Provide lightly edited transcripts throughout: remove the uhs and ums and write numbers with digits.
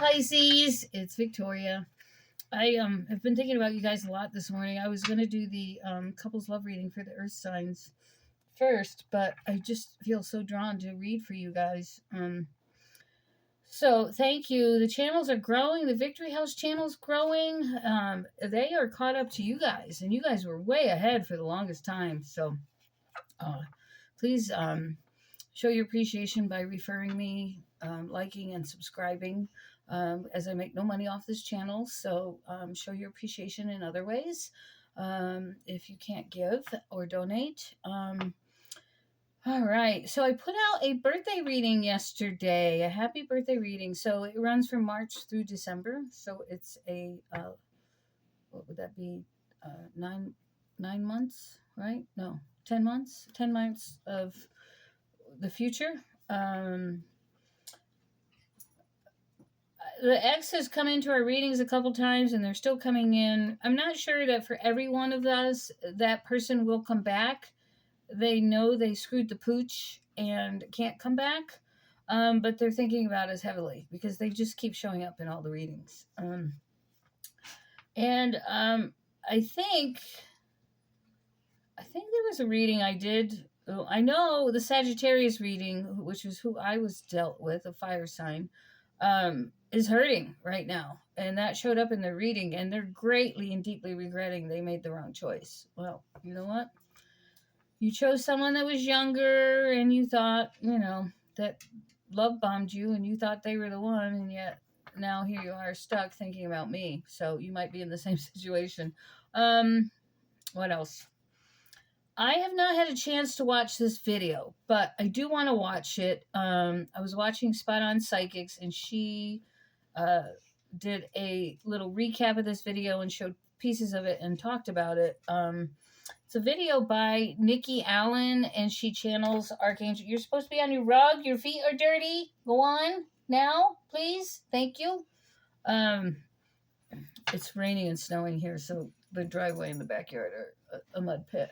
Pisces, it's Victoria. I have been thinking about you guys a lot this morning. I was going to do the couples love reading for the earth signs first, but I just feel so drawn to read for you guys. So thank you. The channels are growing. The Victory House channel's growing. They are caught up to you guys, and you guys were way ahead for the longest time. So please show your appreciation by referring me, liking, and subscribing, as I make no money off this channel. So show your appreciation in other ways if you can't give or donate. All right. So I put out a birthday reading yesterday, a happy birthday reading. So it runs from March through December. So it's a, what would that be? 9 months, right? No, 10 months, 10 months of the future. The X has come into our readings a couple times and they're still coming in. I'm not sure that for every one of us, that person will come back. They know they screwed the pooch and can't come back. But they're thinking about us heavily because they just keep showing up in all the readings. I think there was a reading I did. I know the Sagittarius reading, which was who I was dealt with, a fire sign, is hurting right now. And that showed up in their reading, and they're greatly and deeply regretting they made the wrong choice. Well, you know what? You chose someone that was younger, and you thought, that love bombed you, and you thought they were the one, and yet now here you are stuck thinking about me. So you might be in the same situation. What else? I have not had a chance to watch this video, but I do want to watch it. I was watching Spot On Psychics, and she did a little recap of this video and showed pieces of it and talked about it. It's a video by Nicky Allen, and she channels Archangel. You're supposed to be on your rug. Your feet are dirty. Go on now, please. Thank you. It's raining and snowing here, so the driveway and the backyard are a mud pit.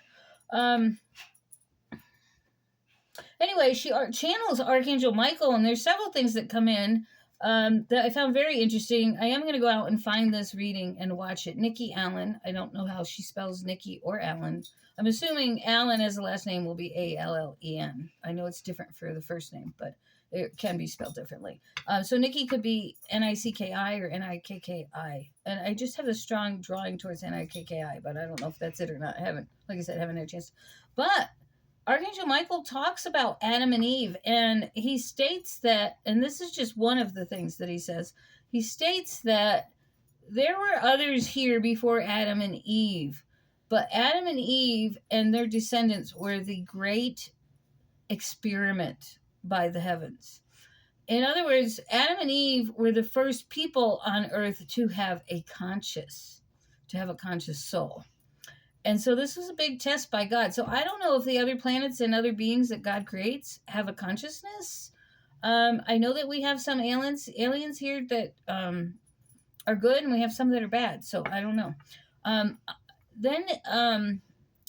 Anyway, she channels Archangel Michael, and there's several things that come in that I found very interesting. I am going to go out and find this reading and watch it. Nicky Allen. I don't know how she spells Nicky or Allen. I'm assuming Allen as the last name will be Allen. I know it's different for the first name, but it can be spelled differently. So Nicky could be Nicki or Nikki. And I just have a strong drawing towards Nikki, but I don't know if that's it or not. Like I said, I haven't had a chance. But Archangel Michael talks about Adam and Eve, and he states that, and this is just one of the things that he says, he states that there were others here before Adam and Eve, but Adam and Eve and their descendants were the great experiment by the heavens. In other words, Adam and Eve were the first people on earth to have a conscious soul. And so this was a big test by God. So I don't know if the other planets and other beings that God creates have a consciousness. I know that we have some aliens here that are good, and we have some that are bad. So I don't know. Then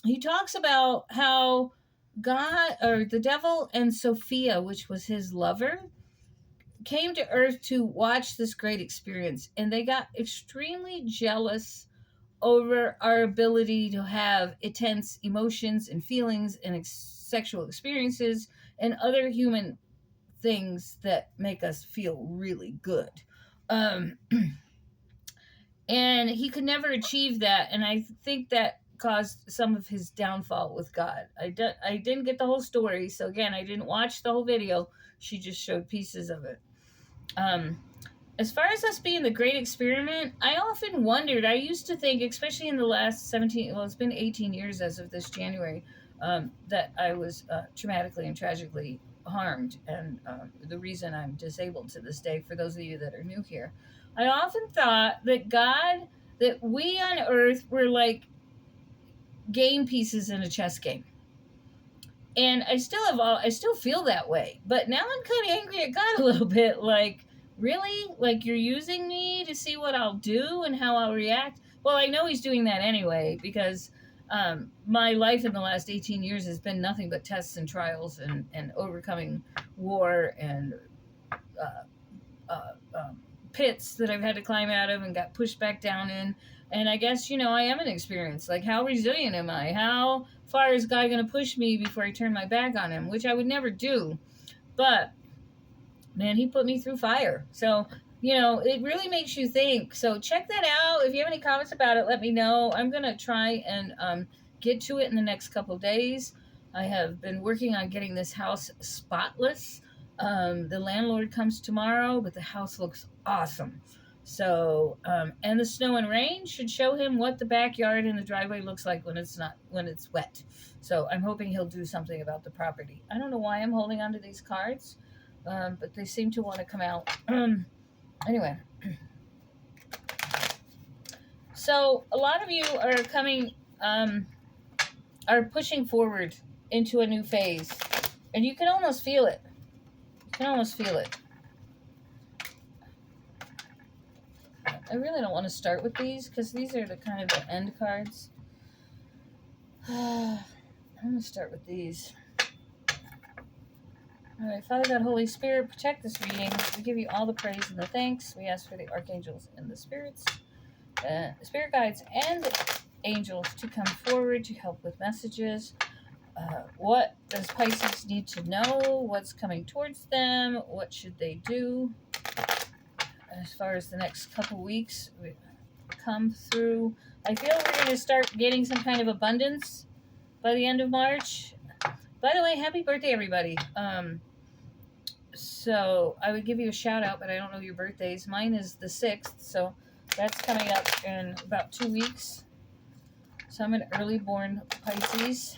he talks about how God, or the devil, and Sophia, which was his lover, came to earth to watch this great experience. And they got extremely jealous over our ability to have intense emotions and feelings and sexual experiences and other human things that make us feel really good. And he could never achieve that. And I think that caused some of his downfall with God. I didn't get the whole story. So again, I didn't watch the whole video. She just showed pieces of it. As far as us being the great experiment, I often wondered, I used to think, especially in the last it's been 18 years as of this January, that I was traumatically and tragically harmed, and the reason I'm disabled to this day, for those of you that are new here. I often thought that we on earth were like game pieces in a chess game. And I still feel that way, but now I'm kind of angry at God a little bit, like, really? Like, you're using me to see what I'll do and how I'll react? Well, I know he's doing that anyway, because my life in the last 18 years has been nothing but tests and trials and overcoming war and pits that I've had to climb out of and got pushed back down in. And I guess, I am an experience. Like, how resilient am I? How far is God going to push me before I turn my back on him? Which I would never do. But, man, he put me through fire. So, it really makes you think. So check that out. If you have any comments about it, let me know. I'm going to try and get to it in the next couple days. I have been working on getting this house spotless. The landlord comes tomorrow, but the house looks awesome. So, and the snow and rain should show him what the backyard and the driveway looks like when it's wet. So I'm hoping he'll do something about the property. I don't know why I'm holding on to these cards, but they seem to want to come out. Anyway, so a lot of you are coming, are pushing forward into a new phase, and you can almost feel it. I really don't want to start with these because these are the kind of the end cards. I'm going to start with these. All right, Father God, Holy Spirit, protect this reading. We give you all the praise and the thanks. We ask for the archangels and the spirits, spirit guides, and angels to come forward to help with messages. What does Pisces need to know? What's coming towards them? What should they do? As far as the next couple weeks come through, I feel we're going to start getting some kind of abundance by the end of March. By the way, happy birthday, everybody. So I would give you a shout out, but I don't know your birthdays. Mine is the 6th, so that's coming up in about 2 weeks. So I'm an early born Pisces.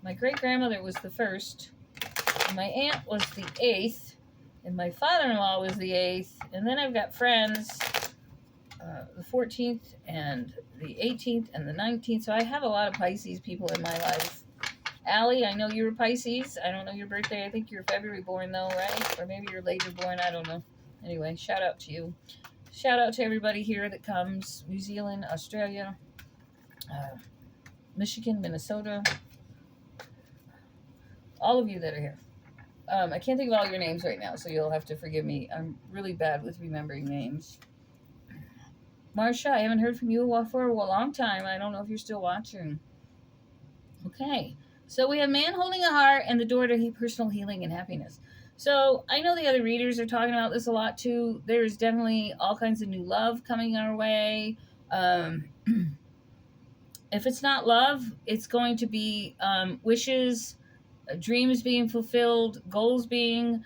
My great-grandmother was the 1st, and my aunt was the 8th, and my father-in-law was the 8th, and then I've got friends, the 14th, and the 18th, and the 19th, so I have a lot of Pisces people in my life. Allie, I know you're a Pisces. I don't know your birthday. I think you're February born, though, right? Or maybe you're later born. I don't know. Anyway, shout out to you. Shout out to everybody here that comes. New Zealand, Australia, Michigan, Minnesota. All of you that are here. I can't think of all your names right now, so you'll have to forgive me. I'm really bad with remembering names. Marsha, I haven't heard from you for a long time. I don't know if you're still watching. Okay. So we have man holding a heart and the door to personal healing and happiness. So I know the other readers are talking about this a lot too. There's definitely all kinds of new love coming our way. If it's not love, it's going to be wishes, dreams being fulfilled, goals being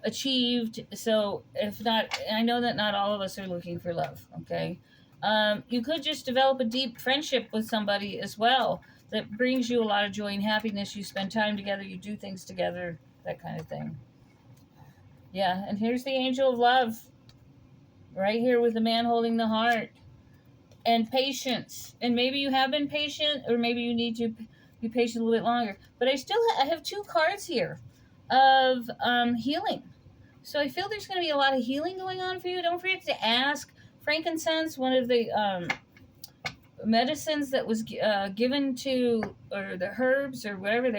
achieved. So if not, I know that not all of us are looking for love, okay? You could just develop a deep friendship with somebody as well that brings you a lot of joy and happiness. You spend time together, you do things together, that kind of thing. Yeah, and here's the angel of love right here with the man holding the heart. And patience. And maybe you have been patient, or maybe you need to be patient a little bit longer. But I have 2 cards here of healing. So I feel there's going to be a lot of healing going on for you. Don't forget to ask. Frankincense, one of the medicines that was given to, or the herbs, or whatever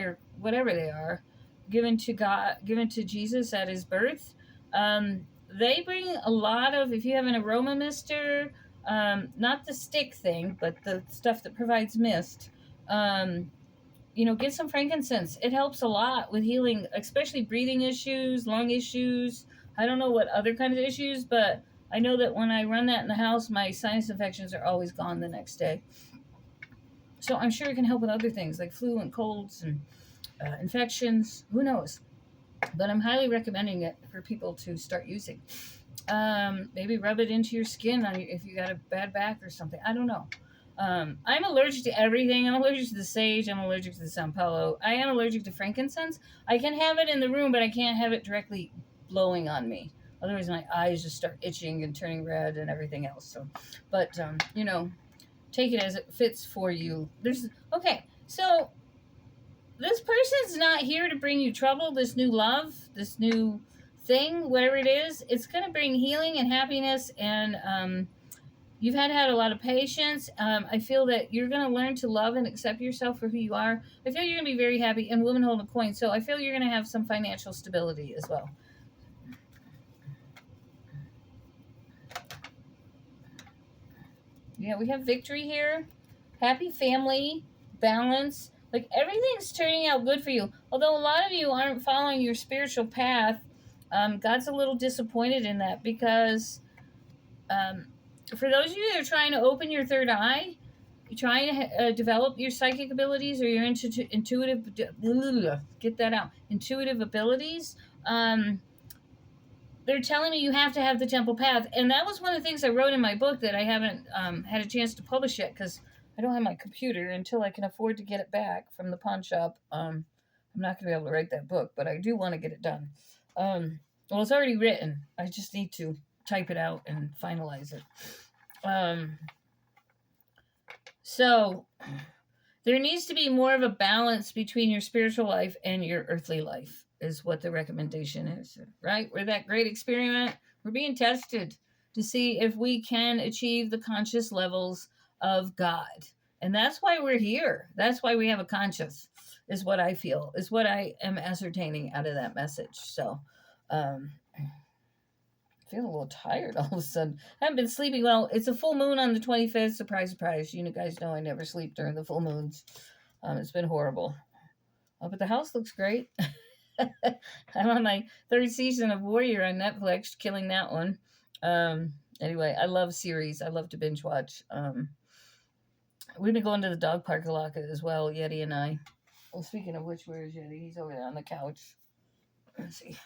they are, given to God, given to Jesus at his birth. They bring a lot of, if you have an aroma mister, not the stick thing, but the stuff that provides mist. Get some frankincense. It helps a lot with healing, especially breathing issues, lung issues. I don't know what other kinds of issues, but I know that when I run that in the house, my sinus infections are always gone the next day. So I'm sure it can help with other things like flu and colds and infections. Who knows? But I'm highly recommending it for people to start using. Maybe rub it into your skin if you got a bad back or something. I don't know. I'm allergic to everything. I'm allergic to the sage. I'm allergic to the San Paulo. I am allergic to frankincense. I can have it in the room, but I can't have it directly blowing on me. Otherwise, my eyes just start itching and turning red and everything else. So, but, take it as it fits for you. Okay, so this person's not here to bring you trouble, this new love, this new thing, whatever it is. It's going to bring healing and happiness, and you've had a lot of patience. I feel that you're going to learn to love and accept yourself for who you are. I feel you're going to be very happy, and woman holding a coin, so I feel you're going to have some financial stability as well. Yeah, we have victory here. Happy family, balance. Like everything's turning out good for you. Although a lot of you aren't following your spiritual path, God's a little disappointed in that because um, for those of you that are trying to open your third eye, you're trying to develop your psychic abilities or your intuitive, get that out, intuitive abilities. They're telling me you have to have the temple path, and that was one of the things I wrote in my book that I haven't had a chance to publish yet because I don't have my computer until I can afford to get it back from the pawn shop. I'm not going to be able to write that book, but I do want to get it done. Well, it's already written. I just need to type it out and finalize it. So there needs to be more of a balance between your spiritual life and your earthly life, is what the recommendation is, right? We're that great experiment. We're being tested to see if we can achieve the conscious levels of God. And that's why we're here. That's why we have a conscious, is what I feel, is what I am ascertaining out of that message. So, I feel a little tired all of a sudden. I haven't been sleeping well. It's a full moon on the 25th. Surprise, surprise. You guys know I never sleep during the full moons. It's been horrible. But the house looks great. I'm on my third season of Warrior on Netflix, killing that one. Anyway, I love series. I love to binge watch. We've been going to the dog park a lot as well, Yeti and I. Well, speaking of which, where is Yeti? He's over there on the couch. Let's see.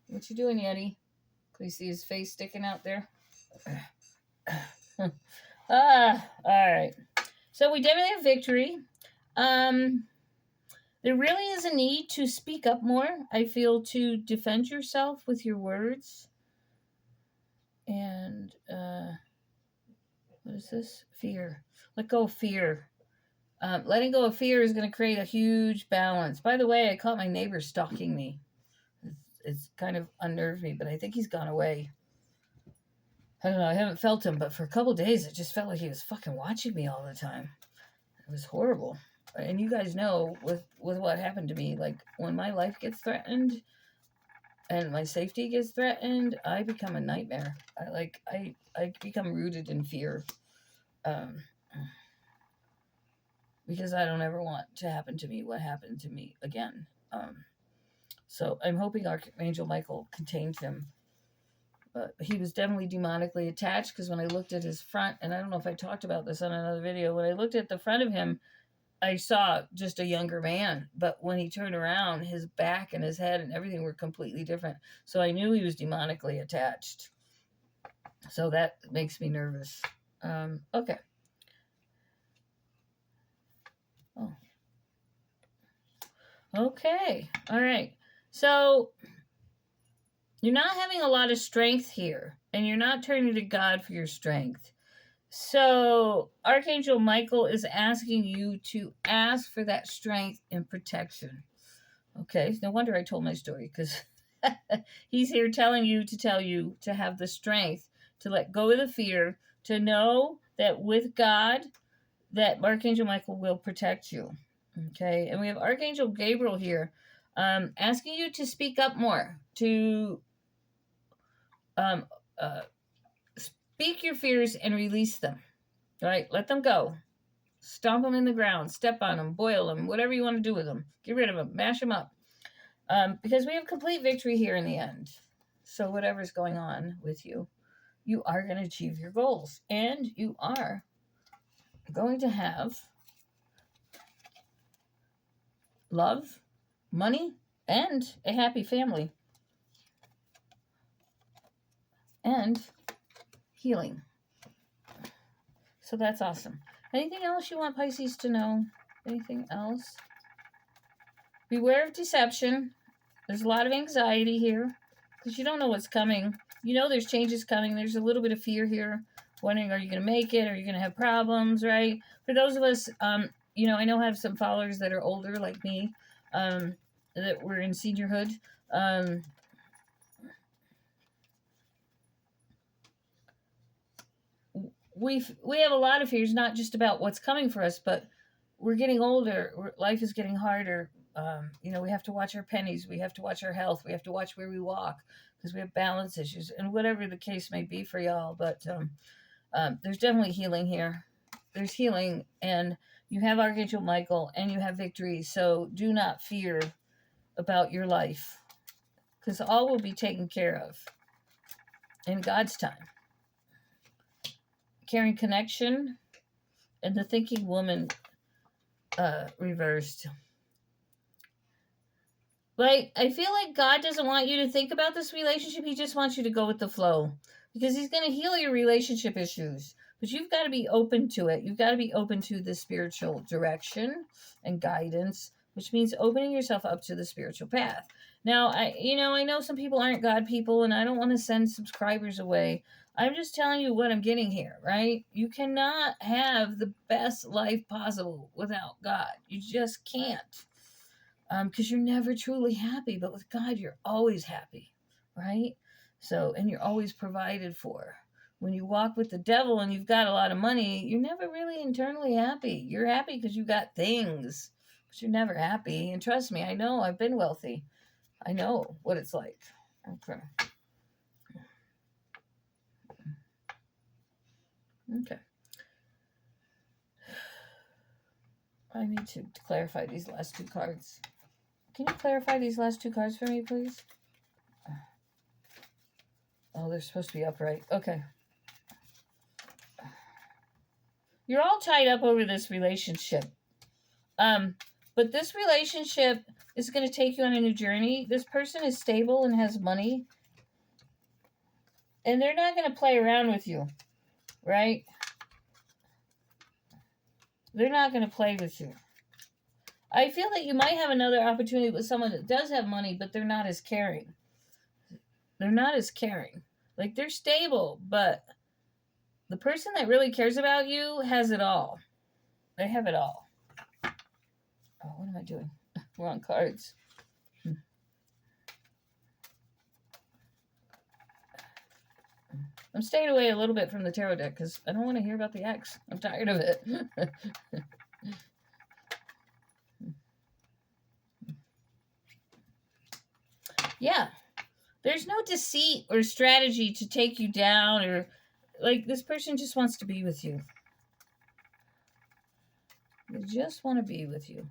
What you doing, Yeti? Can you see his face sticking out there? All right. So we definitely have victory. There really is a need to speak up more, I feel, to defend yourself with your words. And what is this? Fear. Let go of fear. Letting go of fear is going to create a huge balance. By the way, I caught my neighbor stalking me. It's kind of unnerved me, but I think he's gone away. I don't know. I haven't felt him, but for a couple of days, it just felt like he was fucking watching me all the time. It was horrible. And you guys know with what happened to me, like when my life gets threatened and my safety gets threatened, I become a nightmare. I become rooted in fear. Because I don't ever want to happen to me what happened to me again. So I'm hoping Archangel Michael contained him. But he was definitely demonically attached because when I looked at his front, and I don't know if I talked about this on another video, when I looked at the front of him, I saw just a younger man. But when he turned around, his back and his head and everything were completely different. So I knew he was demonically attached. So that makes me nervous. Okay. Oh. Okay. All right. So you're not having a lot of strength here, and you're not turning to God for your strength. So Archangel Michael is asking you to ask for that strength and protection. Okay, no wonder I told my story, because he's here telling you to have the strength to let go of the fear, to know that with God, that Archangel Michael will protect you. Okay, and we have Archangel Gabriel here asking you to speak up more, to speak your fears and release them. All right, let them go. Stomp them in the ground, step on them, boil them, whatever you want to do with them. Get rid of them, mash them up. Because we have complete victory here in the end. So whatever's going on with you, you are going to achieve your goals. And you are going to have love, money, and a happy family. And healing. So that's awesome. Anything else you want Pisces to know? Anything else? Beware of deception. There's a lot of anxiety here because you don't know what's coming. You know there's changes coming. There's a little bit of fear here. Wondering, are you going to make it? Are you going to have problems, right? For those of us, I know I have some followers that are older like me, that were in seniorhood. We have a lot of fears, not just about what's coming for us, but we're getting older. Life is getting harder. We have to watch our pennies. We have to watch our health. We have to watch where we walk because we have balance issues and whatever the case may be for y'all. But There's definitely healing here. There's healing, and you have Archangel Michael, and you have victory. So do not fear about your life, because all will be taken care of in God's time. Caring connection, and the thinking woman reversed. Like, I feel like God doesn't want you to think about this relationship. He just wants you to go with the flow, because he's going to heal your relationship issues. But you've got to be open to it. You've got to be open to the spiritual direction and guidance, which means opening yourself up to the spiritual path. Now, I know some people aren't God people, and I don't want to send subscribers away. I'm just telling you what I'm getting here, right? You cannot have the best life possible without God. You just can't. Because you're never truly happy, but with God, you're always happy, right? So, and you're always provided for. When you walk with the devil and you've got a lot of money, you're never really internally happy. You're happy because you got things, but you're never happy. And trust me, I know, I've been wealthy. I know what it's like. Okay. Okay. I need to clarify these last two cards. Can you clarify these last two cards for me, please? Oh, they're supposed to be upright. Okay. You're all tied up over this relationship. But this relationship is going to take you on a new journey. This person is stable and has money. And they're not going to play around with you, right? They're not going to play with you. I feel that you might have another opportunity with someone that does have money, but they're not as caring. They're not as caring. Like, they're stable, but the person that really cares about you has it all. They have it all. Oh, what am I doing? Wrong cards. I'm staying away a little bit from the tarot deck because I don't want to hear about the ex. I'm tired of it. Yeah. There's no deceit or strategy to take you down, or like, this person just wants to be with you. They just want to be with you.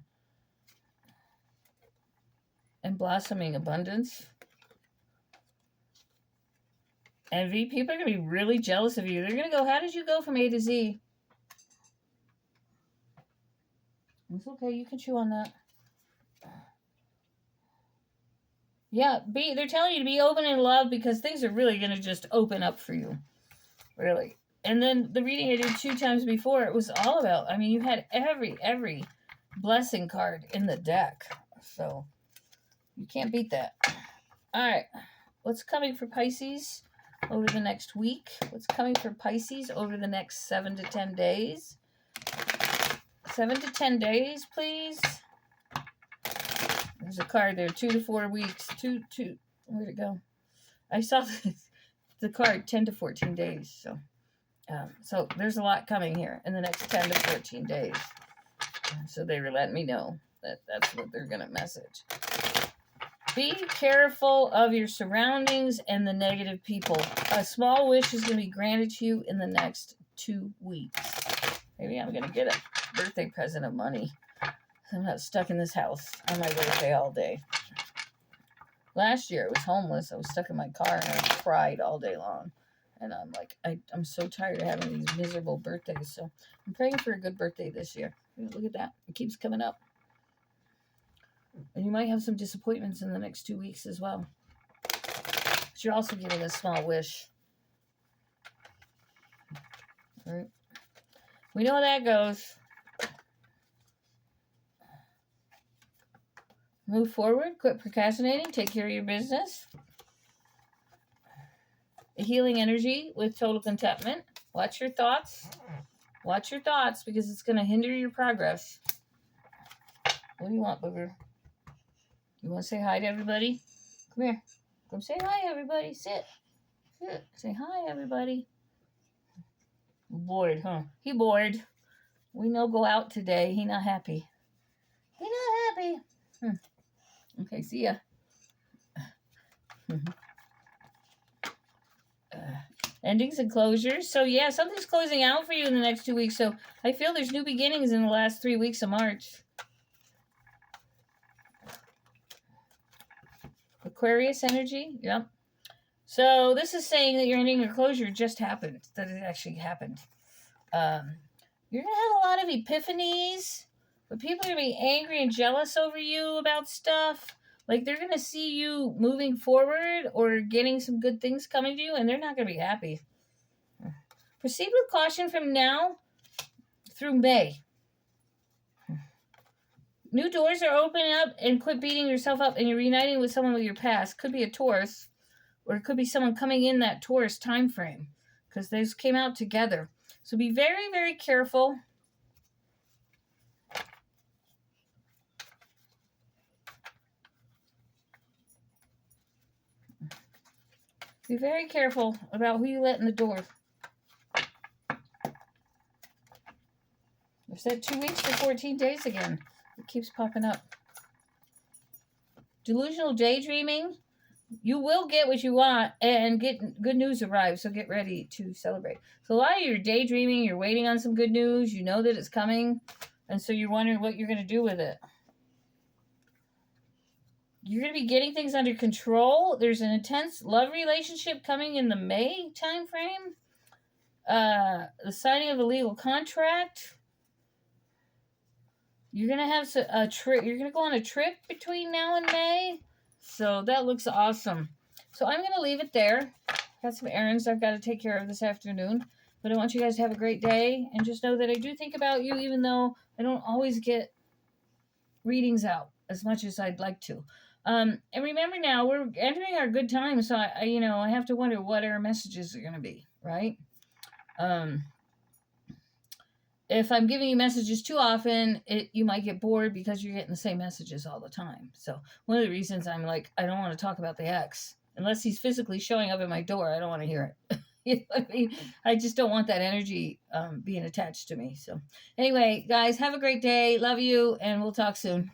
And blossoming abundance. Envy. People are going to be really jealous of you. They're going to go, how did you go from A to Z? It's okay. You can chew on that. Yeah, they're telling you to be open in love, because things are really going to just open up for you. Really. And then the reading I did 2 times before, it was all about, I mean, you had every blessing card in the deck. So you can't beat that. All right. What's coming for Pisces over the next week? What's coming for Pisces over the next 7 to 10 days? 7 to 10 days, please. There's a card there. 2 to 4 weeks. Two. Where'd it go? I saw the card 10 to 14 days. So there's a lot coming here in the next 10 to 14 days. So they were letting me know that that's what they're going to message. Be careful of your surroundings and the negative people. A small wish is going to be granted to you in the next 2 weeks. Maybe I'm going to get a birthday present of money. I'm not stuck in this house on my birthday all day. Last year, I was homeless. I was stuck in my car, and I cried all day long. And I'm like, I'm so tired of having these miserable birthdays. So I'm praying for a good birthday this year. Look at that. It keeps coming up. And you might have some disappointments in the next 2 weeks as well. But you're also getting a small wish. All right. We know how that goes. Move forward. Quit procrastinating. Take care of your business. A healing energy with total contentment. Watch your thoughts. Watch your thoughts, because it's going to hinder your progress. What do you want, Booger? You want to say hi to everybody? Come here. Come say hi, everybody. Sit. Say hi, everybody. Bored, huh? He bored. We know go out today. He not happy. He not happy. Okay, see ya. Endings and closures. So yeah, something's closing out for you in the next 2 weeks. So I feel there's new beginnings in the last 3 weeks of March. Aquarius energy. Yep. So this is saying that your ending or closure just happened. That it actually happened. You're going to have a lot of epiphanies. But people are going to be angry and jealous over you about stuff. Like they're going to see you moving forward or getting some good things coming to you. And they're not going to be happy. Proceed with caution from now through May. New doors are opening up, and quit beating yourself up, and you're reuniting with someone with your past. Could be a Taurus, or it could be someone coming in that Taurus time frame, because those came out together. So be very, very careful. Be very careful about who you let in the door. I've said 2 weeks to 14 days again. It keeps popping up. Delusional daydreaming. You will get what you want, and good news arrives, so get ready to celebrate. So a lot of your daydreaming, you're waiting on some good news, you know that it's coming, and so you're wondering what you're going to do with it. You're going to be getting things under control. There's an intense love relationship coming in the May time frame. The signing of a legal contract. You're going to have a trip. You're going to go on a trip between now and May. So that looks awesome. So I'm going to leave it there. Got some errands I've got to take care of this afternoon. But I want you guys to have a great day. And just know that I do think about you, even though I don't always get readings out as much as I'd like to. And remember now, we're entering our good time. So, I have to wonder what our messages are going to be, right? If I'm giving you messages too often, you might get bored because you're getting the same messages all the time. So one of the reasons I'm like, I don't want to talk about the ex. Unless he's physically showing up at my door, I don't want to hear it. You know what I mean? I just don't want that energy being attached to me. So anyway, guys, have a great day. Love you, and we'll talk soon.